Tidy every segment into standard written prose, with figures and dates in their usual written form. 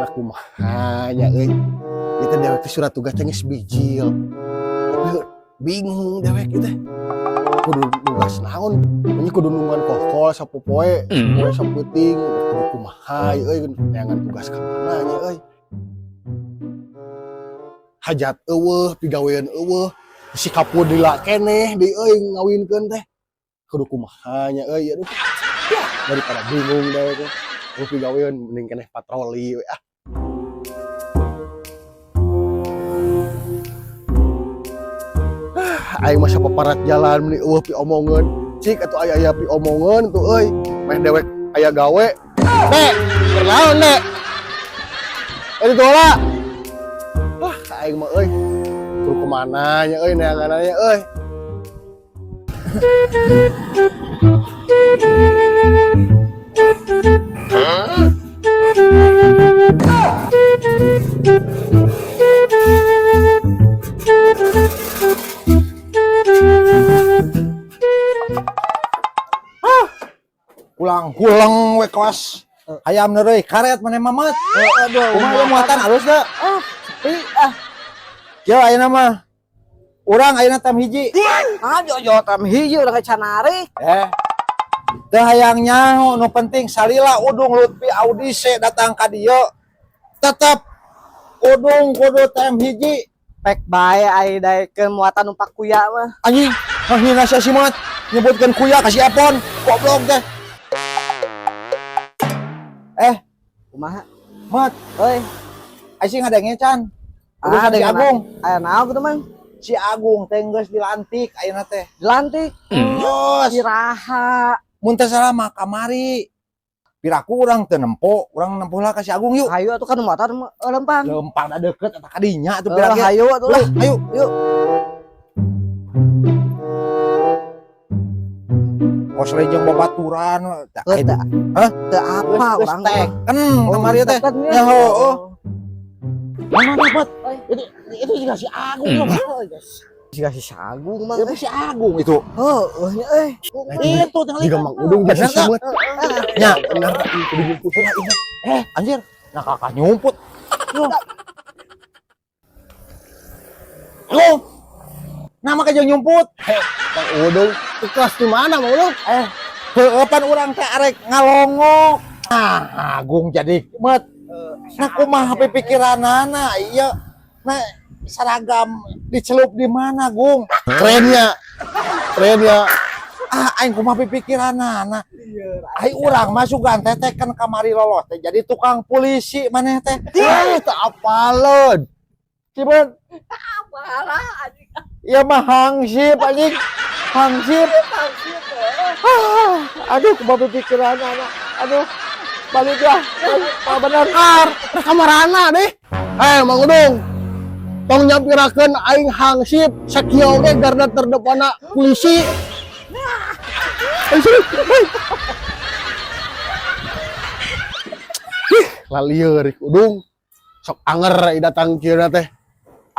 anak kumahanya itu dewek surat tugas tengis bijil bingung dewek itu kudu tugas naon ini kudu nungguan kokol sapopoe poe saputing kudu kumaha neangan tugas ka mana nya hajat eueuh pigawean eueuh si kapur dila keneh deui ngawinkeun teh kudu kumaha nya aduh daripada bingung dewek pigawean mending keneh patroli we aing masa paparat jalan meni eueuh pi omongan cik atuh aya pi omongan tuh meh dewek aya gawe nek bernaon nek itu tola aing mah kudu kemana nya neanganana Ulang we kelas ayam neuy karet maneh mamat aduh kumaha muatan alus da kieu ayeuna mah urang ayeuna tam hiji jojo tam hiji urang canari teu hayang nyaho nu penting salila udung Lutfi audisi datang ka dieu tetep udung kudu tam hiji pek bae ai daekeun muatan numpak kuya mah anjing ngahina sia si mat nyebutkeun kuya ka si Apon goblok teh kumaha mat euy aing ngadenge can ada si Agung aya naon kitu mang si Agung teh geus dilantik ayeuna teh dilantik terus iraha mun teh salah mah kamari piraku urang teu nempo urang nempuh lah ka si Agung yuk hayu atuh kan muatan lempang lempang da deukeut eta ka dinya atuh piraku hayu atuh lah ayo yuk kos lejeng babaturan teh teu apa urang kan kamari teh ya heuh mana dapat itu juga si Agung jika si Agung mah itu si Agung itu itu juga Mang Udung biasa semut nya bener kudu nyumputna ini anjir nah kakak nyumput lo nama kajang nyumput Mang Udung itu kelas di mana Mang Udung heueupan urang teh arek ngalongok Agung jadi met nah kumaha pikiranana ieu nah seragam dicelup di mana Gung kerennya aing kumaha pikiranana ai urang mah sugan teh kan kamari lolos teh jadi tukang polisi maneh teh teu apaleun cibeun apalah anjing ieu mah hangsip anjing hangsip aduh kumaha pikiranana aduh balik lah bener kamarana deh Mang Udung tong nyampirakeun aing hangsip sakieu ge garda terdepanna polisi lalieur Udung sok anger datang kieu teh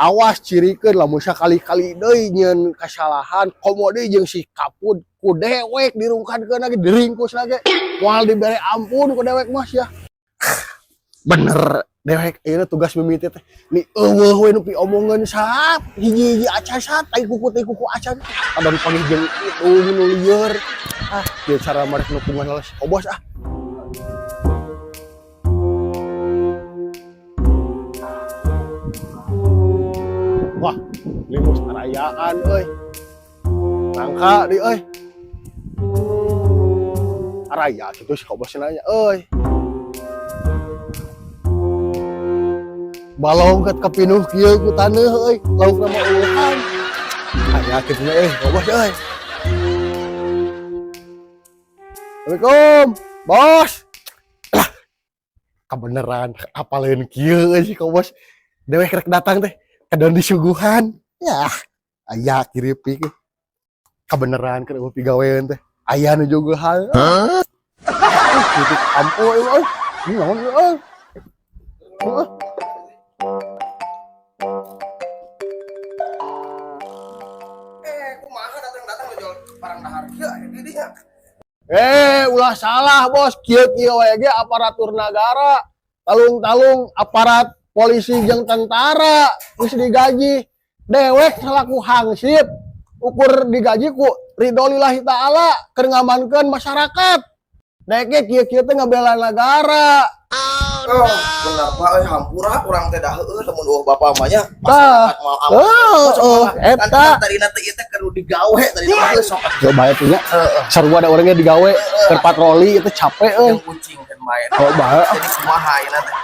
awas cirikeun lamun sakali-kali deui nyeun kasalahan komo deui jeung si Kapud ku dewek dirungkadkeun lagi diringkus lagi moal dibere ampun ku dewek mas ya bener dewek ieu tugas mimiti teh ni eueuh we nu pi omongan sap hiji-hiji acan sap tai kuku acan kadang panggih jeung itu nu lieur ieu cara marek nukungan leus obos wah limus arayaan euy nangka di euy araya kitu si kobos nanya euy balong ket kapinuh kieu ku taneuh euy lauk nama uluhan aya kitu euy kobos euy Assalamualaikum bos lah kebeneran apaleun kieu euy si kobos dewek rek datang teh kadon disuguhan ya aya kiripik kebeneran keur pigawean teh aya nu jogohan titik ampo euy ini naon euy kumaha datang jual barang dahar kieu dinya ulah salah bos kieu we ge aparatur nagara talung-talung aparat polisi jeung tentara geus digaji dewek selaku hansip ukur digaji ku ridho lillahi ta'ala keur ngamankeun masyarakat. Deke kieu-kieu teh ngabela negara. Oh, benar Pak, hampura urang teh dah heueuh lamun bapak mah nya masyarakat mau aman. Eta Tadi nanti ieu teh kudu digawe tadi mah sok coba atuh nya sarua ada orangnya digawe keur patroli itu capek euy. yang kucing kan main. Oh bae. Jadi kumaha ayeuna teh.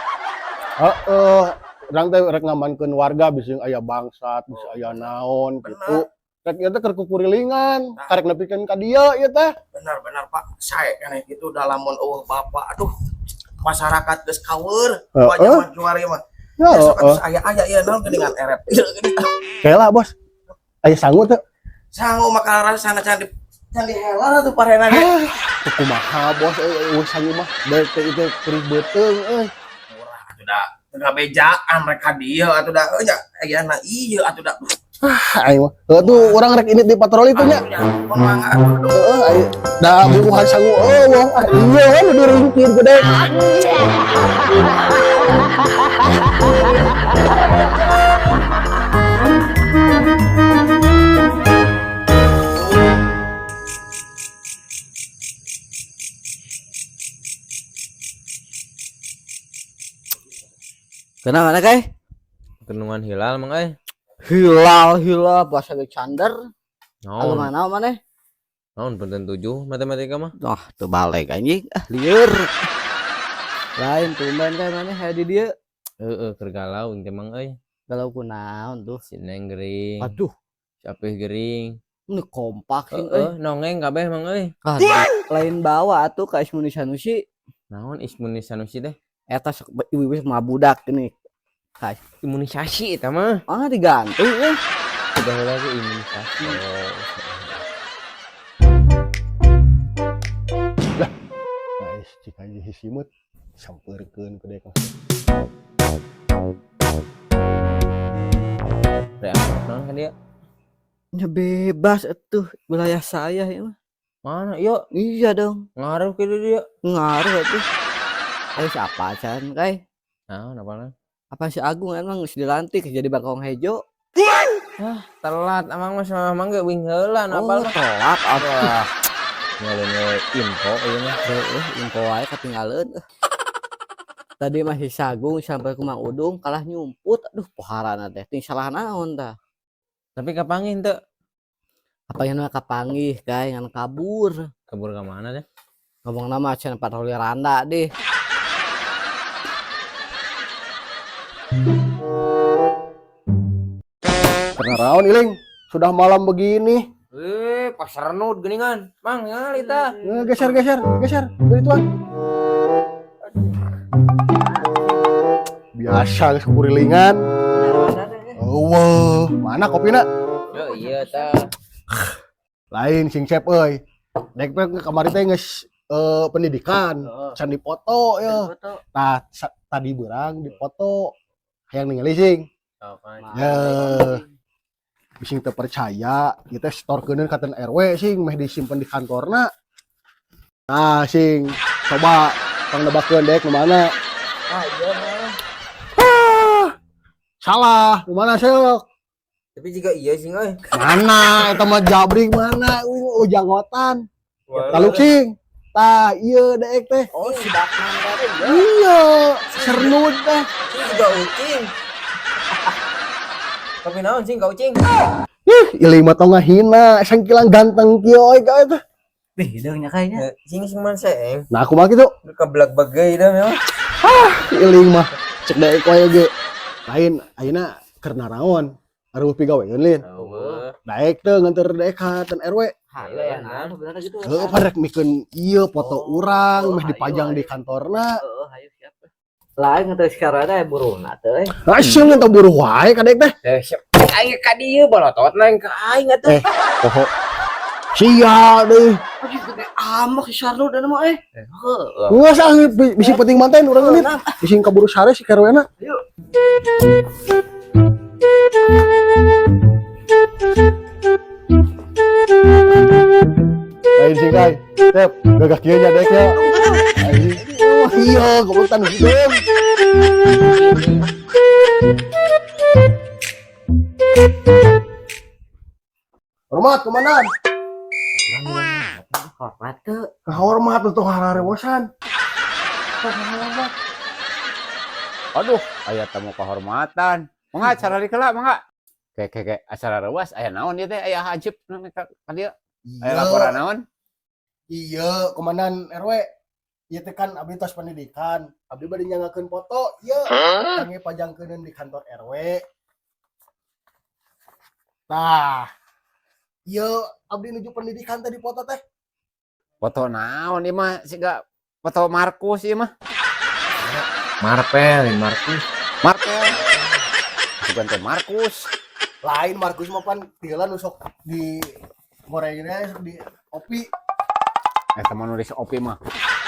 Heeh. Urang teh rek ngamankeun warga bisa aya bangsat, bisa aya naon gitu. Rek ieu teh keur kukurilingan, karek nepikeun ka dieu ieu teh. Benar pak, saya kan itu dalam bapak, aduh masyarakat geus kawer, Heeh. wajah juari mah. Ya, Sok aya ieu naon geuningan eret. Kela bos. Aya sangu teh. Sangu maka rasana candi helar atuh parena. Teu kumaha bos euy sangu mah. Bae teh itu keur beuteung euy. Murah atuh da. Teu bejaan mereka dieu atuh da. Nya ayeuna ieu atuh da. Ayo mah. Tuh urang rek ini di patroli tuh nya. Mangga atuh. Heeh, ayo. Da bubuhan sangu eueuh. Iya kan udah ringkir gede. Kenapa mana kai? Kenuan hilal mang Hilal bahasa Alexander. Aku naon mana mana? naon punten 7 matematika mah Wah, tuh balik anjing. Lieur. Lain tumben kai mana hayu di dieu. keur galau engke mang Kalau kunaon tuh. si Neng gering Aduh, Sapih gering ini kompak sih euy. nongeng kabeh mang Lain bawa atuh ka Ismuni Sanusi. naon Ismuni Sanusi teh Eta sok ibu-ibu sama budak ini. imunisasi eta mah Ah diganti ya. udah lagi imunisasi Guys, cik aja hisimut sampeurkeun ku dek. reaksi naon kan dia Ya bebas atuh wilayah saya ya mah. mana yuk Iya dong. ngaruh ke dia Ngaruh atuh. Siapa can kai? naon apaan Apa si Agung emang geus dilantik jadi Bakong Hejo? telat amang mah sama mangga wing heula Oh, apal mah telat atuh. ngeuleuh info ieu mah Info wae ketinggalan. Tadi masih Sagung sampai ke Mang Udung kalah nyumput. Aduh, poharana teh. Ting salah naon tah. tapi kapangin teu Apa yang nama kapanggih kai ngan kabur. kabur ka mana teh Ngomong nama cenah patroli randa deh. Karena raon iling, sudah malam begini. pasar nud geuningan mang ngali tah Geser beri tuan. Biasa geus kurilingan. Eueuh, mana kopina? yo iya tah Lain sing cep euy. Dek kamari teh geus pendidikan, can dipoto ya. Tah tadi beurang dipoto hayang ningali sing. Ya, bising teu percaya, kita storkeun ka ten RW sing meh disimpen di kantorna. Nah, sing coba tong nebakeun dek nu mana? iya mah Salah, nu mana sok? tapi jika iya sih euy Mana eta mah jabrik mana? Janggotan. Taluk sing. Tah, ieu dek teh. oh si Bakman tadi ya Iya, sernud teh. si juga ucing tapi naon sih kau ucing Iling mah tong ngahina, sangkilang ganteng kieu euy ka eta. Beh, hidungnya kayaknya. sing man seeng Nah, aku mah kitu. keblak bagai dah memang Iling mah cek daek wae ge. Lain ayeuna keur naraon? Aruh pigaweun lin. Daek teu nganter daek ka ten RW. Hayo ya nah, sebenarnya gitu. Heuh parek mikeun ieu foto urang meh dipajang di kantorna. Heeh, hayo siap. Lain ngetes sekarang teh buruna teh. Langsung eta buru wae ka dek teh. siap aing ka dieu balotot nang ka aing atuh Poho. Sia deui. Aduh, gede amak si Sarno dan mah Heeh. Geus ah bisi penting manten urang geus. Bisi kaburu sare si karwena. lain sih kan. Tep, gagak kieu nya dek ya. Iya, goblok tan hidung. Hormat komandan. Hormat tuh. Hormat untuk hararewosan. Aduh, aya tamu kehormatan. Mangga acara dikeula mangga. Kayak acara rewas aya naon ieu teh aya hajib ka dieu. Aya laporan naon? Iya, komandan RW. Ieu teh kan abdi tos pendidikan. Abdi bade nyangakeun foto. Ieu kangge pajangkeun di kantor RW. Nah, ieu abdi nuju pendidikan teh di foto teh. Foto naon ieu mah siga foto Markus ieu mah. Marpel, Markus. Markel. Bukan teh Markus. Lain Markus mah pan teulan nu sok di gorengnya di kopi. Eta mah nulis OP mah.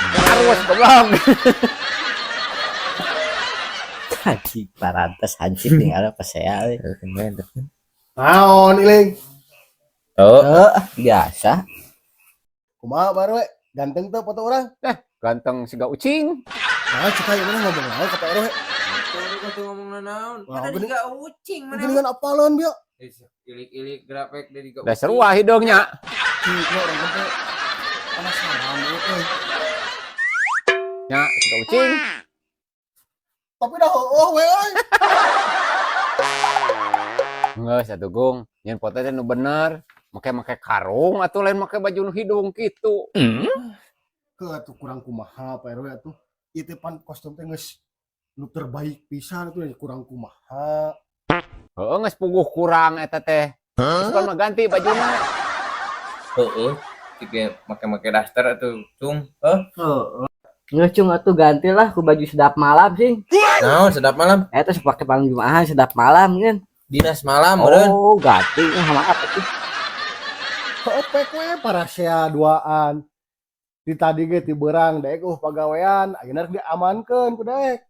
Markus goblok. Tadi parantes hancur nih ada pas saya. Naon iling? Biasa. Kumaha baru we? Ganteng tuh foto orang. Ganteng siga ucing. Nah, cek aja mana ngomong naon kata RW. Itu ngomong naon. Wah, Kan gini- juga ucing mana. Gini kan apalan bieu? Ilik-ilik grafik dari Da seru ah hidungnya. Cik, orang gede. Penasaran euy. Nya siga ucing. Tapi dah heueuh we euy. Geus atuh Gung. Nyen foto teh nu bener. Make karung atuh lain make baju nu hidung kitu. Ke atuh kurang kumaha Pak RW atuh. Ieu teh pan kostum teh geus nu terbaik pisan atuh kurang kumaha. Heeh geus puguh kurang eta teh. Terus kan mah ganti bajuna. Heeh. Tiga make daster atuh, Cung. Nggak cung atuh gantilah ku baju sedap malam sih. Naon sedap malam? Eta sepake paling jumaah sedap malam kan. Dinas malam meureun. Oh, ganti sama apa tuh? Opek we parasia duaan. Di tadi ge ti beurang dek pagawean, ayeuna rek diamankeun ku dek.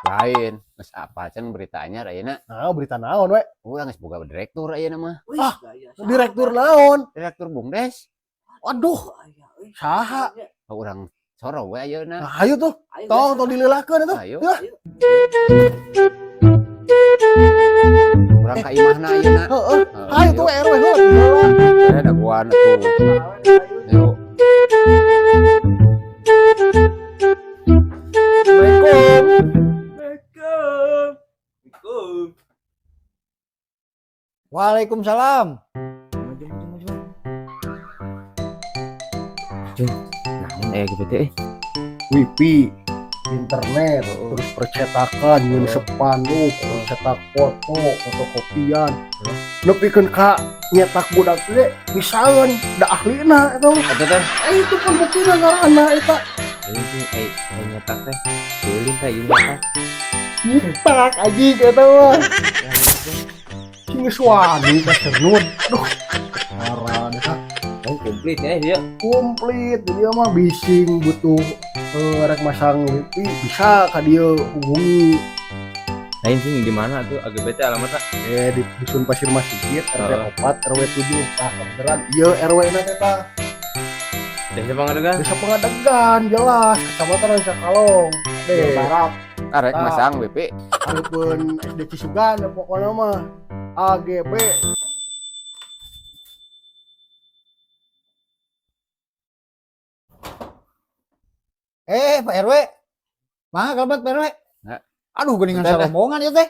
Lain, geus apa can berita anyar ayeuna. Nah, berita naon we? Urang geus boga direktur ayeuna mah. Direktur naon? Direktur Bumdes. Waduh, saha? Urang soro we ayeuna. Nah, ayo tuh. Tong dililahkeun atuh. Ayo. Ya. Urang ka imahna ayeuna. Heeh. Ayo tuh RW heula. Ada daguan tuh. Yuk. Waalaikumsalam. Namun gitu teh. Wifi, internet, terus percetakan, nyeun sepanduk, cetak foto, fotokopian. Nepikeun ka nyetak budak teh pisaeun da ahlina eta. Eta teh Itu pun buktina ngaranna eta. nyetak teh. Keuling ka ieu nyetak. Nyetak anjing eta mah. Sing geus wani ka sernud. Aduh. Parah deh. Oh, komplit ya dia. Komplit dia mah bising butuh rek masang wifi bisa ka dieu hubungi Lain sing di mana tuh AGBT alamatnya? di dusun Pasir Masjid RW 4 RW 7 tah kebenaran ieu RW na teh tah Desa Pangadegan. desa Pengadegan jelas kecamatan Ranca Kalong deh barat Arek masang WP. hareupeun SD Cisugan ya pokona mah AGB Pak RW. Mangga kalbat Pak RW. Nah. Aduh geuningan Bentar, sarombongan ieu teh.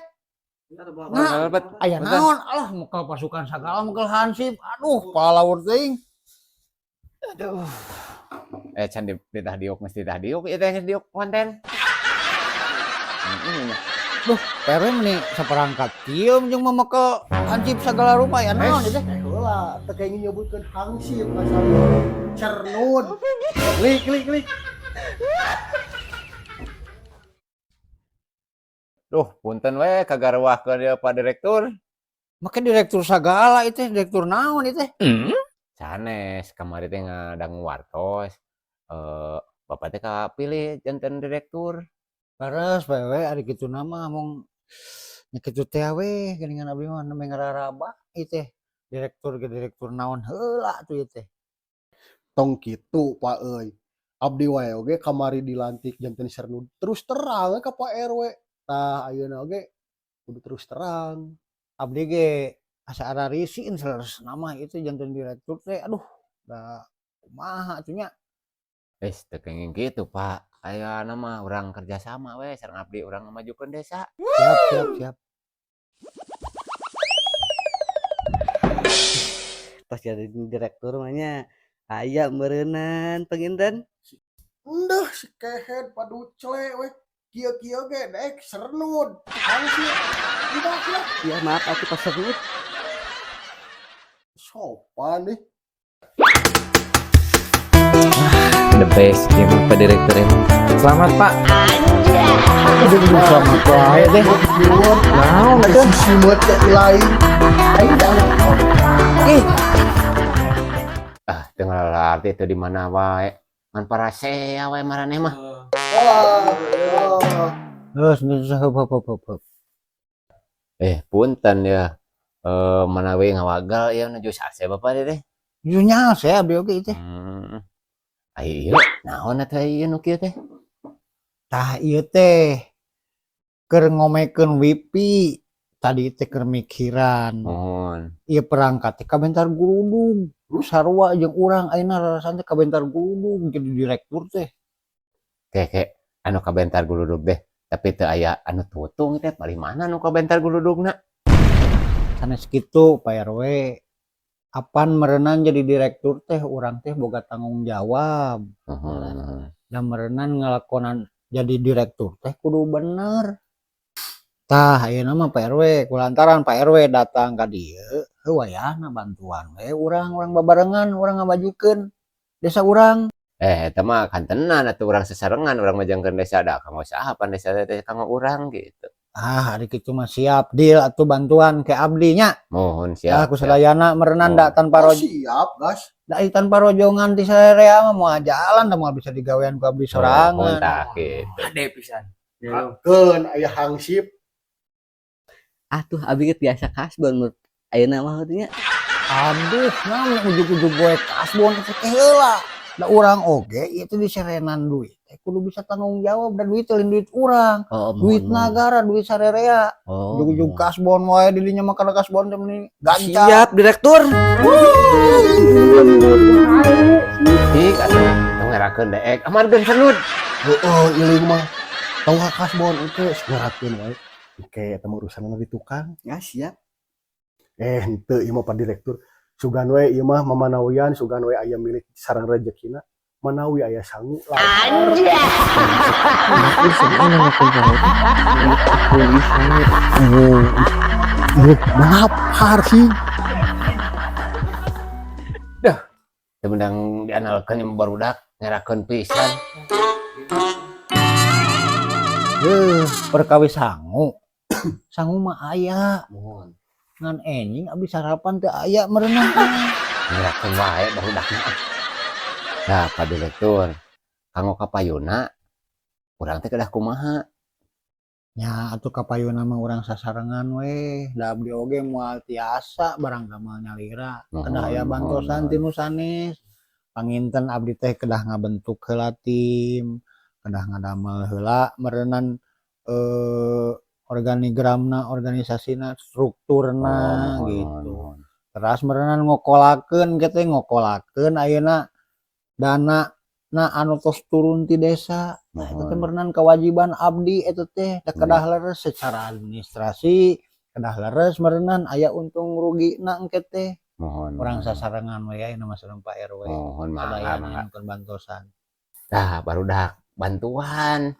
Kalbat. Aya naon? Alah muka pasukan sagala muka hansip. Aduh, palawur teuing. Can ditah diuk mesti tah diuk ieu teh geus diuk konten. Pak RW meni saperangkat kieu jeung memeke hansip sagala rupa ya naon ieu teh? heula teh kayak nyebutkeun hangsip asal cernud klik Duh, punten we kagarwahkeun dia Pak Direktur. Make direktur sagala itu direktur naon itu? Sanes kamari teh ngadangu wartos. Bapak teh kapilih janten direktur. Laras Pak RW ari kitu nama mong nya kitu teh we geuningan abdi mah nembe ngararaba ieu teh. Direktur ke direktur naon heula tuh ieu teh. tong kitu Pak euy. Abdi wae oge kamari dilantik janten sernu terus terang ka Pak RW. Tah ayeuna oge kudu terus terang. Abdi ge asa ararisin seleres nama itu jantan direktur teh. Aduh, da kumaha atuh nya. Wes teu kenging kitu Pak. Aya nama urang kerja sama we sareng abdi urang ngamajukeun desa. Siap. Pas jadi direktur mahnya aya meureunnan penginten. Endah si kehead paducle we. Kieu-kieu ge dek sernud. Hansip. Tidak lah. Ya maaf aku pas sebut. Sopan nih. The best gimana Pak Direktur emang. Selamat Pak. Selamat wae deh. Naon atuh simut teh lain. Teu ngalarti teu di mana wae. Ngan parasea wae marane mah. Terus heup. Punten ya. Manawi ngawagal ya nuju sase Bapak teh. Yo nya saya abdi oge teh. Ayo, naon atuh ieu nu kieu teh? Tah ieu teh keur ngomekeun wipi tadi teh keur mikiran. Mohon. Ieu perangkat teh kabentar guludug. Sarua jeung urang ayeuna rarasan teh kabentar guludug jadi direktur teh. Keke anu kabentar guludug deh. Tapi teu aya anu tutung teh bari mana anu kabentar guludugna? Sanes kitu Pak RW. Apan merenan jadi direktur teh urang teh boga tanggung jawab. Dan merenan ngalakonan jadi direktur teh kudu bener. Tah ayeuna mah Pak RW kulantaran Pak RW datang ka dieu heuwayahna bantuan we urang babarengan urang ngabajukeun desa urang. Eta mah kan tenan atuh urang sasarengan urang majangkeun desa da kanggo saha pan desa teh kanggo urang gitu. Hari kitu mah siap deal atuh bantuan ke abdi nya. Mohon siap. Aku sadayana merenan da tanpa Siap, Gas. da tanpa rojongan ti sarea mah moal jalan da moal bisa digawean ku abdi sorangan. Tah kitu. Ade pisan. Keun aya hangsip. Atuh abi ge biasa kasbon menurut ayeuna mah nya. Aduh, naon ujug-ujug gue kasbon teh heula. Da urang oge ieu teh diserenan duit. Kudu bisa tanggung jawab dan duit lain duit urang. Duit negara, duit sarerea. Ujug-ujug kasbon wae di dinya mah kana kasbon teh meni gancang. Siap direktur. Ih, atuh ngerakeun deek. Amargeun senud. Heeh, ieu mah. Tong kasbon itu segerakeun wae. Oke, eta mah urusanna di tukang. Ya siap. Henteu ieu mah Pak Direktur. Sugan we ieu mah mamanawian, sugan we aya milik sareng rezekina. Manawi aya sangu lah. Lapar sih. Teu mendang dianalkeun yang barudak ngerakeun pisan. Perkawis sangu. Sangu mah aya. Mohon. Ngan enjing abdi sarapan teu aya merenang. Ngerakeun wae barudakna. Nah, Pak Direktur, kanggo kapayuna urang teh kedah kumaha? Nya atuh kapayuna mah urang sasarengan we, da abdi oge moal tiasa barang gamal nyalira. Kedah aya bantosan ti nu sanes. Panginten abdi teh kedah ngabentuk heula tim, kedah ngadamel heula meureunan organigramna, organisasina, strukturna gitu. Terus meureunan ngokolakeun ge teh ngokolakeun ayeuna dana na anu tos turun ti desa. Nah, itu teh meureunan kewajiban abdi eta teh da kedah leres secara administrasi, kedah leres meureunan aya untung rugina engke teh. Mohon. Urang sasarengan we ayeuna mah sareng Pak RW. Mohon maaf. Bantosan. Tah barudak bantuan.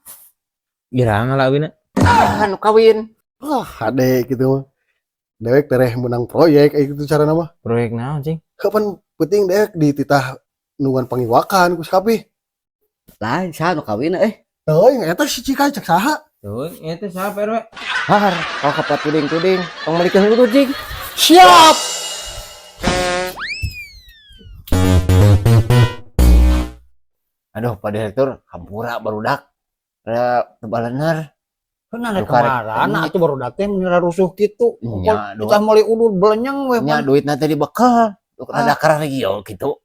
Irang lah awina. Nu kawin. Ade gitu mah. Dewek tereh menang proyek gitu carana mah. Proyek naon cing? Kapan penting dewek dititah nungan pangiwakan ku sapi. Lain saha nu kawin Teuing eta si Cika cek saha? Tuh, itu siapa RW? Har, kau kapat tuding-tuding, tong meulikeun hulu cing. Siap. Aduh, Pak Direktur, hampura barudak. Ada tebalener. Keuna rek kamarana atuh barudak teh menira rusuh kitu. Nya, Kita mulai udur belenyeng we. nya duitna teh dibekal. Rada karagio kitu.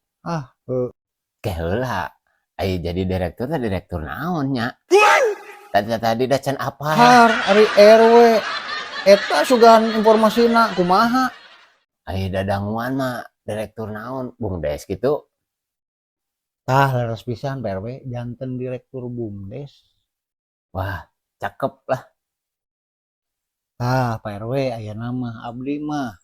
Keheula. Ai jadi direktur teh direktur naon nya? Tadi dacan apa? Har ari RW eta sugan informasina kumaha. Ai dadanguan mah direktur naon? Bung Des gitu. Tah leres pisan PRW janten direktur BUMDes. Wah, cakep lah. Tah PRW aya nama abdi mah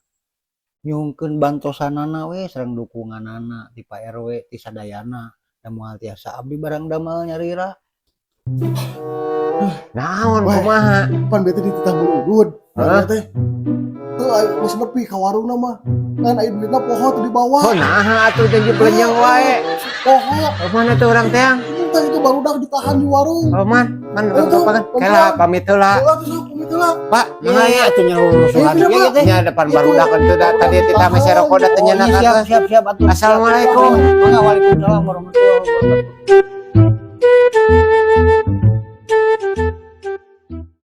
nyungkeun bantosanana we sareng dukunganana ti Pak RW ti sadayana da moal tiasa abdi barang damal nyarira. Naon Wah. kumaha? Pan bete di tetangga udud. Hah? Teh. Tuh ayo geus nepi ka warungna mah. Ngan aya duitna poho tuh di bawah. Oh nah atuh janji belenjang wae. Poho. Oh, mana tuh orang teh? Entah itu barudak ditahan di warung. Oh man Oh, tuh, kan pelan. kela pamit heula. Heula tuh sok pamit heula. Pak, Iya iya atuh nyarulusuhan Iya, ge Pak. teh. nya depan Itu, barudak itu tadi kita tahan. mese rokok da teu Oh, nyeunah iya, siap ka. siap siap atuh. Assalamualaikum. Waalaikumsalam warahmatullahi wabarakatuh.